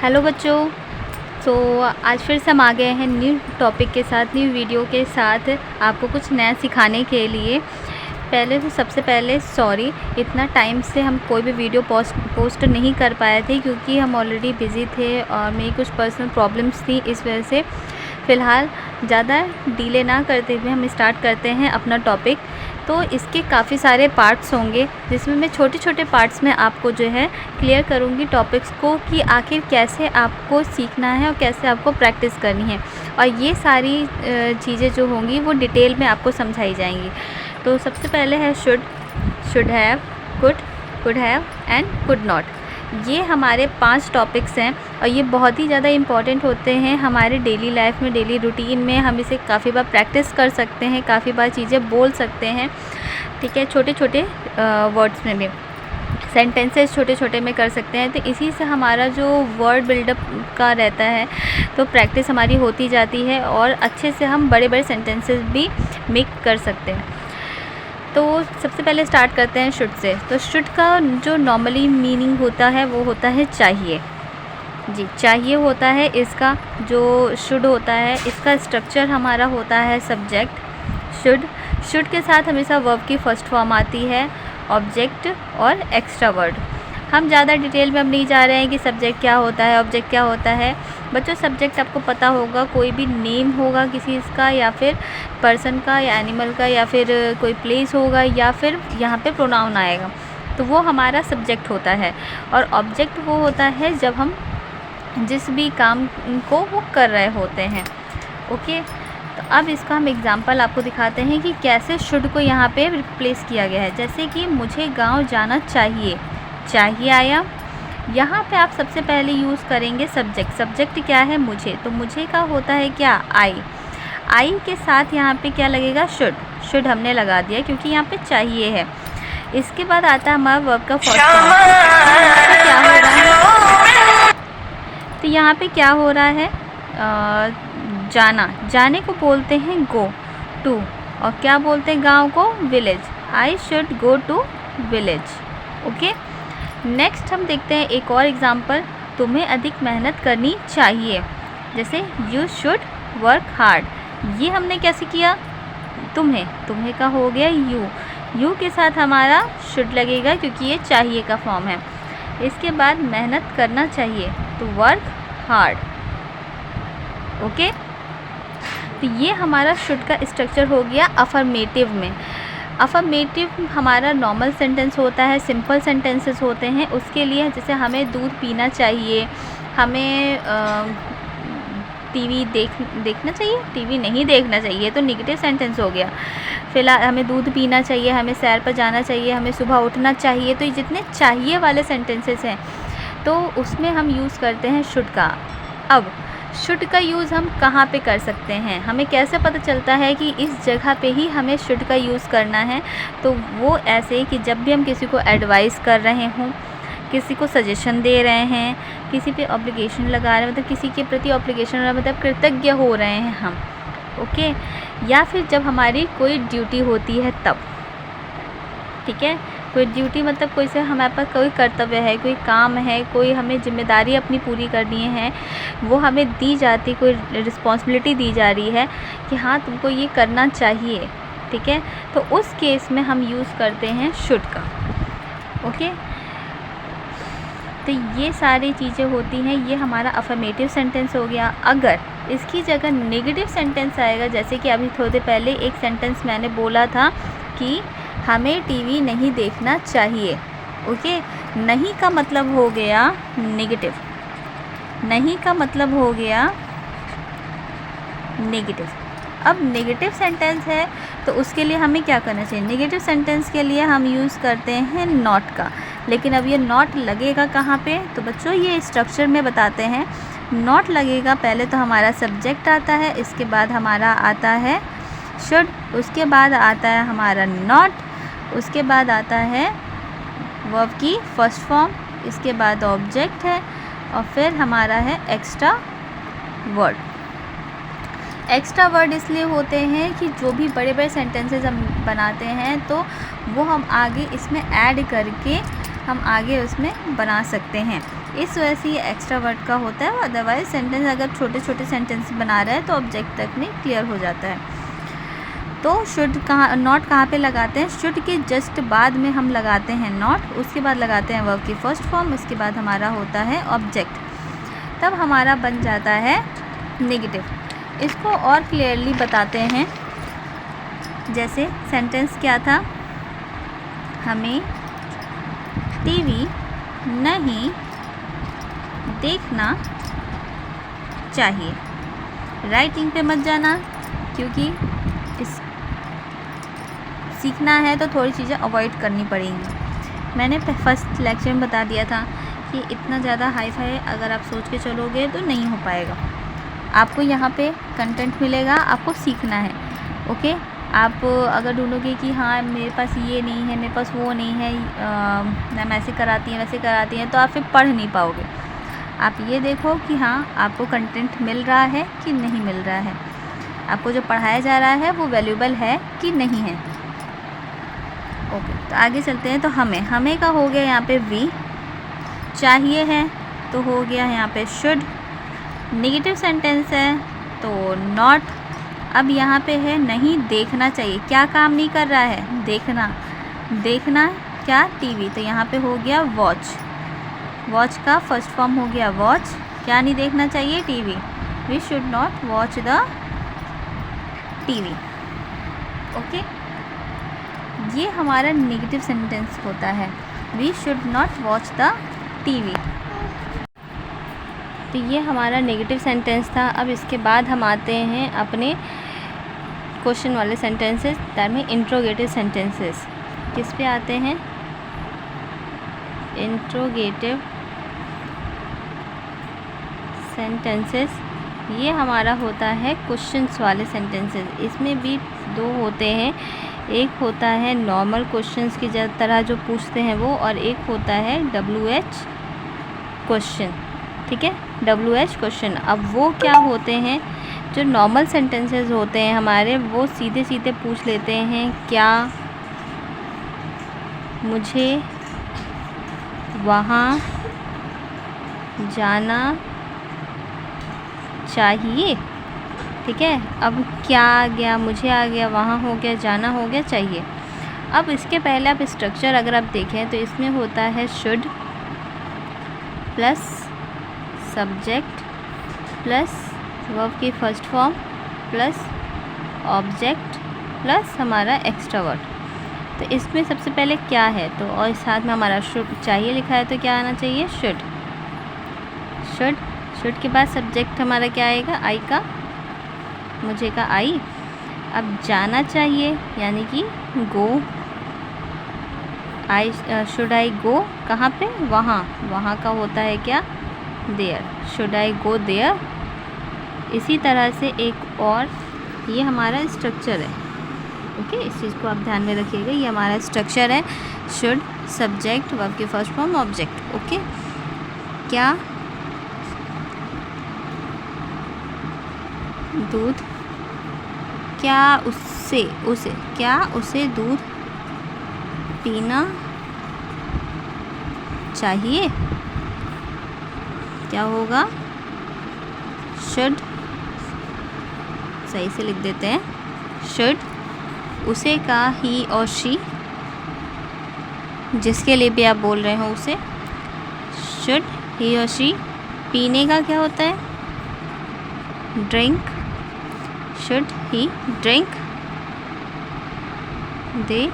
Hello बच्चों। तो आज फिर से हम आ गए हैं न्यू टॉपिक के साथ, न्यू वीडियो के साथ, आपको कुछ नया सिखाने के लिए। पहले तो सबसे पहले सॉरी, इतना टाइम से हम कोई भी वीडियो पोस्ट नहीं कर पाए थे क्योंकि हम ऑलरेडी बिज़ी थे और मेरी कुछ पर्सनल प्रॉब्लम्स थी, इस वजह से फ़िलहाल ज़्यादा डिले ना करते हुए हम स्टार्ट करते हैं अपना टॉपिक। तो इसके काफ़ी सारे पार्ट्स होंगे जिसमें मैं छोटे छोटे पार्ट्स में आपको जो है क्लियर करूँगी टॉपिक्स को कि आखिर कैसे आपको सीखना है और कैसे आपको प्रैक्टिस करनी है, और ये सारी चीज़ें जो होंगी वो डिटेल में आपको समझाई जाएंगी। तो सबसे पहले है should have, could have and could not. ये हमारे 5 टॉपिक्स हैं और ये बहुत ही ज़्यादा इम्पॉर्टेंट होते हैं हमारे डेली लाइफ में, डेली रूटीन में। हम इसे काफ़ी बार प्रैक्टिस कर सकते हैं, काफ़ी बार चीज़ें बोल सकते हैं, ठीक है। छोटे छोटे वर्ड्स में भी, सेंटेंसेस छोटे छोटे में कर सकते हैं। तो इसी से हमारा जो वर्ड बिल्डअप का रहता है तो प्रैक्टिस हमारी होती जाती है और अच्छे से हम बड़े बड़े सेंटेंसेस भी मेक कर सकते हैं। तो सबसे पहले स्टार्ट करते हैं शुड से। तो शुड का जो नॉर्मली मीनिंग होता है वो होता है चाहिए। जी, चाहिए होता है इसका जो शुड होता है। इसका स्ट्रक्चर हमारा होता है सब्जेक्ट शुड के साथ हमेशा वर्ब की फर्स्ट फॉर्म आती है, ऑब्जेक्ट और एक्स्ट्रा वर्ड। हम ज़्यादा डिटेल में अब नहीं जा रहे हैं कि सब्जेक्ट क्या होता है, ऑब्जेक्ट क्या होता है। बच्चों, सब्जेक्ट आपको पता होगा, कोई भी नेम होगा किसी इसका, या फिर पर्सन का या एनिमल का, या फिर कोई प्लेस होगा, या फिर यहाँ पे प्रोनाउन आएगा, तो वो हमारा सब्जेक्ट होता है। और ऑब्जेक्ट वो होता है जब हम जिस भी काम को वो कर रहे होते हैं। ओके, तो अब इसका हम एग्ज़ाम्पल आपको दिखाते हैं कि कैसे शुड को यहाँ पे रिप्लेस किया गया है। जैसे कि मुझे गांव जाना चाहिए आया, यहाँ पे आप सबसे पहले यूज़ करेंगे सब्जेक्ट क्या है, मुझे। तो मुझे का होता है क्या, आई के साथ यहाँ पे क्या लगेगा, शुड हमने लगा दिया क्योंकि यहाँ पे चाहिए है। इसके बाद आता है हमारा वर्ब का फर्स्ट फॉर्म। क्या हो रहा है, तो यहाँ पे क्या हो रहा है, जाने को बोलते हैं गो टू, और क्या बोलते हैं गाँव को, village. I should go to village. Okay, next हम देखते हैं एक और एग्जाम्पल, तुम्हें अधिक मेहनत करनी चाहिए। जैसे यू शुड वर्क हार्ड, ये हमने कैसे किया, तुम्हें का हो गया यू के साथ हमारा शुड लगेगा क्योंकि ये चाहिए का फॉर्म है। इसके बाद मेहनत करना चाहिए तो वर्क हार्ड। ओके, तो ये हमारा शुड का स्ट्रक्चर हो गया अफर्मेटिव में। अफर्मेटिव हमारा नॉर्मल सेंटेंस होता है, सिंपल सेंटेंसेस होते हैं। उसके लिए जैसे हमें दूध पीना चाहिए, हमें टीवी देखना चाहिए, टीवी नहीं देखना चाहिए तो नेगेटिव सेंटेंस हो गया। फिलहाल हमें दूध पीना चाहिए, हमें सैर पर जाना चाहिए, हमें सुबह उठना चाहिए। तो ये जितने चाहिए वाले सेंटेंसेस हैं तो उसमें हम यूज़ करते हैं शुड का। अब शुड का यूज़ हम कहाँ पे कर सकते हैं, हमें कैसे पता चलता है कि इस जगह पे ही हमें शुड का यूज़ करना है। तो वो ऐसे कि जब भी हम किसी को एडवाइस कर रहे हों, किसी को सजेशन दे रहे हैं, किसी पे ऑब्लिगेशन लगा रहे हैं, मतलब किसी के प्रति ऑब्लिगेशन मतलब कृतज्ञ हो रहे हैं हम। ओके, या फिर जब हमारी कोई ड्यूटी होती है तब, ठीक है। कोई ड्यूटी मतलब कोई से हमारे पास कोई कर्तव्य है, कोई काम है, कोई हमें जिम्मेदारी अपनी पूरी करनी है, वो हमें दी जाती, कोई रिस्पॉन्सिबिलिटी दी जा रही है कि हाँ तुमको ये करना चाहिए, ठीक है। तो उस केस में हम यूज़ करते हैं शुड का। ओके, तो ये सारी चीज़ें होती हैं, ये हमारा अफर्मेटिव सेंटेंस हो गया। अगर इसकी जगह नेगेटिव सेंटेंस आएगा, जैसे कि अभी थोड़ी देर पहले एक सेंटेंस मैंने बोला था कि हमें टीवी नहीं देखना चाहिए। ओके, नहीं का मतलब हो गया नेगेटिव, नहीं का मतलब हो गया नेगेटिव। अब नेगेटिव सेंटेंस है तो उसके लिए हमें क्या करना चाहिए, नेगेटिव सेंटेंस के लिए हम यूज़ करते हैं नॉट का। लेकिन अब ये नॉट लगेगा कहाँ पे, तो बच्चों ये स्ट्रक्चर में बताते हैं। नॉट लगेगा, पहले तो हमारा सब्जेक्ट आता है, इसके बाद हमारा आता है शुड, उसके बाद आता है हमारा नॉट, उसके बाद आता है वर्ब की फर्स्ट फॉर्म, इसके बाद ऑब्जेक्ट है, और फिर हमारा है एक्स्ट्रा वर्ड। एक्स्ट्रा वर्ड इसलिए होते हैं कि जो भी बड़े बड़े सेंटेंसेस हम बनाते हैं तो वो हम आगे इसमें ऐड करके हम आगे उसमें बना सकते हैं। इस वजह से ये एक्स्ट्रा वर्ड का होता है। अदरवाइज सेंटेंस अगर छोटे छोटे सेंटेंस बना रहा है तो ऑब्जेक्ट तक में क्लियर हो जाता है। तो शुड कहाँ, नॉट कहाँ पे लगाते हैं? शुड के जस्ट बाद में हम लगाते हैं नॉट, उसके बाद लगाते हैं वर्ब की फर्स्ट फॉर्म, उसके बाद हमारा होता है ऑब्जेक्ट, तब हमारा बन जाता है नेगेटिव। इसको और क्लियरली बताते हैं। जैसे सेंटेंस क्या था? हमें टीवी नहीं देखना चाहिए। राइटिंग पे मत जाना, क्योंकि इस सीखना है तो थोड़ी चीज़ें अवॉइड करनी पड़ेंगी। मैंने फर्स्ट लेक्चर में बता दिया था कि इतना ज़्यादा हाई फाई अगर आप सोच के चलोगे तो नहीं हो पाएगा। आपको यहाँ पे कंटेंट मिलेगा, आपको सीखना है। ओके, आप अगर ढूंढोगे कि हाँ मेरे पास ये नहीं है, मेरे पास वो नहीं है, मैम ऐसे कराती हैं वैसे कराती हैं, तो आप फिर पढ़ नहीं पाओगे। आप ये देखो कि हाँ आपको कंटेंट मिल रहा है कि नहीं मिल रहा है, आपको जो पढ़ाया जा रहा है वो वैल्यूएबल है कि नहीं है। ओके, तो आगे चलते हैं। तो हमें का हो गया यहाँ पे वी, चाहिए है तो हो गया यहाँ पे शुड, नेगेटिव सेंटेंस है तो नॉट। अब यहाँ पे है नहीं देखना चाहिए, क्या काम नहीं कर रहा है? देखना क्या? टीवी, तो यहाँ पे हो गया वॉच, वॉच का फर्स्ट फॉर्म हो गया वॉच। क्या नहीं देखना चाहिए? TV. We should not watch the TV. Okay, ये हमारा नेगेटिव सेंटेंस होता है, we should not watch the TV. तो ये हमारा नेगेटिव सेंटेंस था। अब इसके बाद हम आते हैं अपने क्वेश्चन वाले sentences, that mean interrogative sentences. किस पे आते हैं? Interrogative sentences. ये हमारा होता है क्वेश्चंस वाले सेंटेंसेस। इसमें भी दो होते हैं, एक होता है नॉर्मल क्वेश्चंस की तरह जो पूछते हैं वो, और एक होता है WH क्वेश्चन। ठीक है, WH क्वेश्चन। अब वो क्या होते हैं? जो नॉर्मल सेंटेंसेस होते हैं हमारे, वो सीधे सीधे पूछ लेते हैं क्या मुझे वहाँ जाना चाहिए। ठीक है, अब क्या आ गया? मुझे आ गया, वहाँ हो गया, जाना हो गया, चाहिए। अब इसके पहले आप स्ट्रक्चर अगर आप देखें तो इसमें होता है should plus subject plus verb की first form plus object plus हमारा एक्स्ट्रा वर्ड। तो इसमें सबसे पहले क्या है? तो और साथ में हमारा शुड चाहिए लिखा है, तो क्या आना चाहिए? शुड। शुड के बाद सब्जेक्ट हमारा क्या आएगा? आई का, मुझे का आई। अब जाना चाहिए यानी कि गो, शुड आई गो कहाँ पे? वहाँ का होता है क्या? There, should I go there. इसी तरह से एक और, ये हमारा स्ट्रक्चर है। ओके, इस चीज़ को आप ध्यान में रखिएगा, ये हमारा स्ट्रक्चर है। शुड, सब्जेक्ट, वर्ब की फर्स्ट फॉर्म, ऑब्जेक्ट। ओके, क्या दूध, क्या उसे दूध पीना चाहिए? क्या होगा? शुड, सही से लिख देते हैं, शुड। उसे का ही और शी, जिसके लिए भी आप बोल रहे हो उसे, शुड ही और शी। पीने का क्या होता है? Drink, should he drink. दे,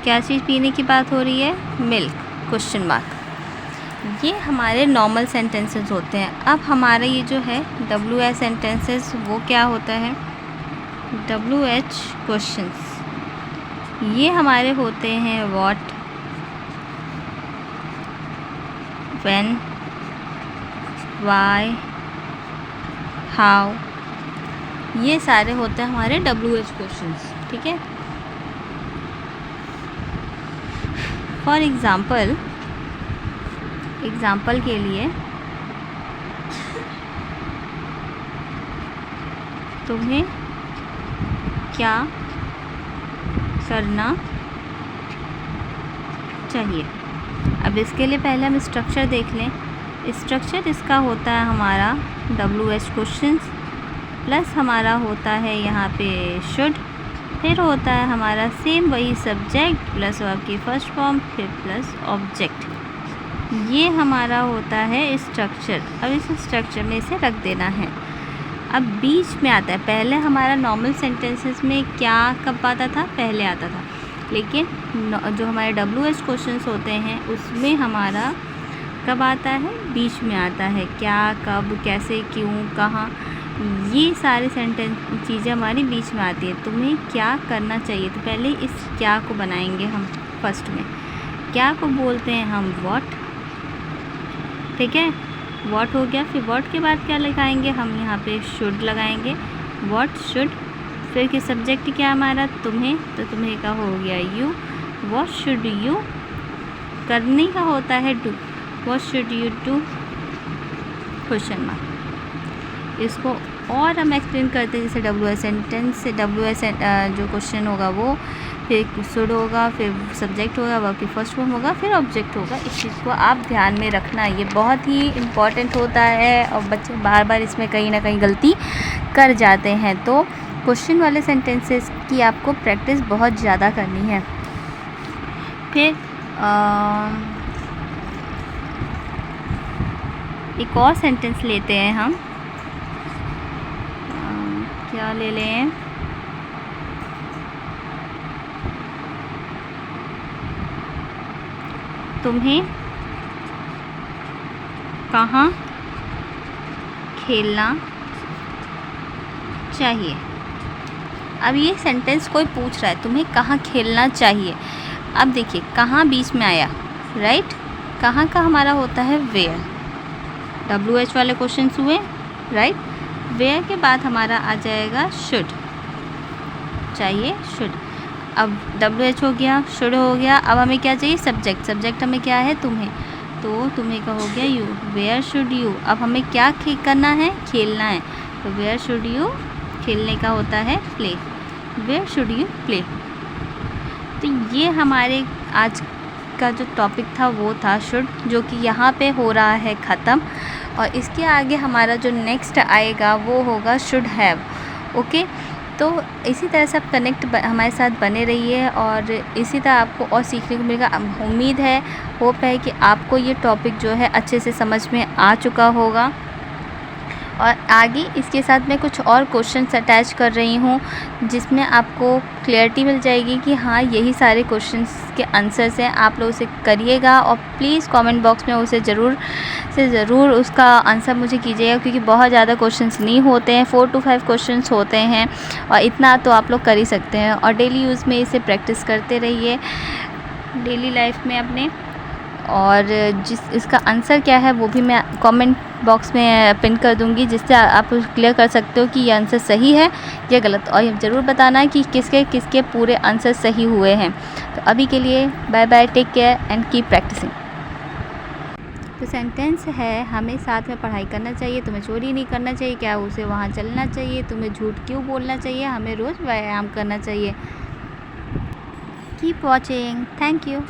क्या चीज़ पीने की बात हो रही है? Milk, question mark. ये हमारे नॉर्मल सेंटेंसेस होते हैं। अब हमारे ये जो है WH सेंटेंसेस, वो क्या होता है? WH questions. ये हमारे होते हैं व्हाट, व्हेन, व्हाई, हाउ। ये सारे होते हैं हमारे WH क्वेश्चंस। ठीक है, फॉर एग्ज़ाम्पल के लिए तुम्हें क्या करना चाहिए? अब इसके लिए पहले हम स्ट्रक्चर देख लें। स्ट्रक्चर इसका होता है हमारा WH क्वेश्चंस प्लस हमारा होता है यहाँ पे शुड, फिर होता है हमारा सेम वही सब्जेक्ट प्लस वर्ब की फर्स्ट फॉर्म फिर प्लस ऑब्जेक्ट। ये हमारा होता है स्ट्रक्चर। अब इस स्ट्रक्चर में इसे रख देना है। अब बीच में आता है, पहले हमारा नॉर्मल सेंटेंसेस में क्या कब आता था, पहले आता था, लेकिन जो हमारे WH क्वेश्चंस होते हैं उसमें हमारा कब आता है, बीच में आता है। क्या, कब, कैसे, क्यों, कहाँ, ये सारे सेंटेंस चीज़ें हमारी बीच में आती है। तुम्हें क्या करना चाहिए, तो पहले इस क्या को बनाएंगे हम। फर्स्ट में क्या को बोलते हैं हम व्हाट, ठीक है, व्हाट हो गया। फिर व्हाट के बाद क्या लगाएंगे हम, यहाँ पे शुड लगाएंगे, व्हाट शुड। फिर कि सब्जेक्ट क्या हमारा, तुम्हें, तो तुम्हें का हो गया यू, व्हाट शुड यू, करने का होता है do, what should you do, question mark. इसको और हम एक्सप्लेन करते हैं, जैसे WH सेंटेंस से WH जो क्वेश्चन होगा वो, फिर शुड होगा, फिर सब्जेक्ट होगा, वर्ब की फर्स्ट फॉर्म होगा, फिर ऑब्जेक्ट होगा। इस चीज़ को आप ध्यान में रखना, ये बहुत ही इम्पॉर्टेंट होता है और बच्चे बार बार इसमें कहीं ना कहीं गलती कर जाते हैं। तो क्वेश्चन वाले सेंटेंसेस की आपको प्रैक्टिस बहुत ज़्यादा करनी है। फिर एक और सेंटेंस लेते हैं हम, क्या ले लें, तुम्हें कहाँ खेलना चाहिए। अब ये सेंटेंस कोई पूछ रहा है तुम्हें कहाँ खेलना चाहिए। अब देखिए कहाँ बीच में आया, राइट, कहाँ का हमारा होता है वेयर, WH वाले क्वेश्चंस हुए, राइट। वेयर के बाद हमारा आ जाएगा शुड, चाहिए शुड। अब WH हो गया, शुड हो गया, अब हमें क्या चाहिए, सब्जेक्ट। सब्जेक्ट हमें क्या है, तुम्हें, तो तुम्हें का हो गया यू, वेयर शुड यू। अब हमें क्या करना है, खेलना है, तो वेयर शुड यू, खेलने का होता है play, where should you play. तो ये हमारे आज का जो टॉपिक था वो था शुड, जो कि यहाँ पे हो रहा है ख़त्म। और इसके आगे हमारा जो नेक्स्ट आएगा वो होगा शुड हैव। ओके, तो इसी तरह से आप कनेक्ट हमारे साथ बने रहिए और इसी तरह आपको और सीखने को मिलेगा। उम्मीद है, होप है कि आपको ये टॉपिक जो है अच्छे से समझ में आ चुका होगा। और आगे इसके साथ मैं कुछ और क्वेश्चंस अटैच कर रही हूँ जिसमें आपको क्लैरिटी मिल जाएगी कि हाँ यही सारे क्वेश्चंस के आंसर्स हैं। आप लोग उसे करिएगा और प्लीज़ कमेंट बॉक्स में उसे ज़रूर उसका आंसर मुझे कीजिएगा, क्योंकि बहुत ज़्यादा क्वेश्चंस नहीं होते हैं, 4 to 5 क्वेश्चंस होते हैं और इतना तो आप लोग कर ही सकते हैं। और डेली यूज़ में इसे प्रैक्टिस करते रहिए डेली लाइफ में अपने। और इसका आंसर क्या है वो भी मैं कमेंट बॉक्स में पिन कर दूंगी, जिससे आप क्लियर कर सकते हो कि ये आंसर सही है या गलत। और ये ज़रूर बताना कि किसके पूरे आंसर सही हुए हैं। तो अभी के लिए bye bye, take care and keep practising. तो सेंटेंस है, हमें साथ में पढ़ाई करना चाहिए, तुम्हें चोरी नहीं करना चाहिए, क्या उसे वहाँ चलना चाहिए, तुम्हें झूठ क्यों बोलना चाहिए, हमें रोज़ व्यायाम करना चाहिए। Keep watching, thank you.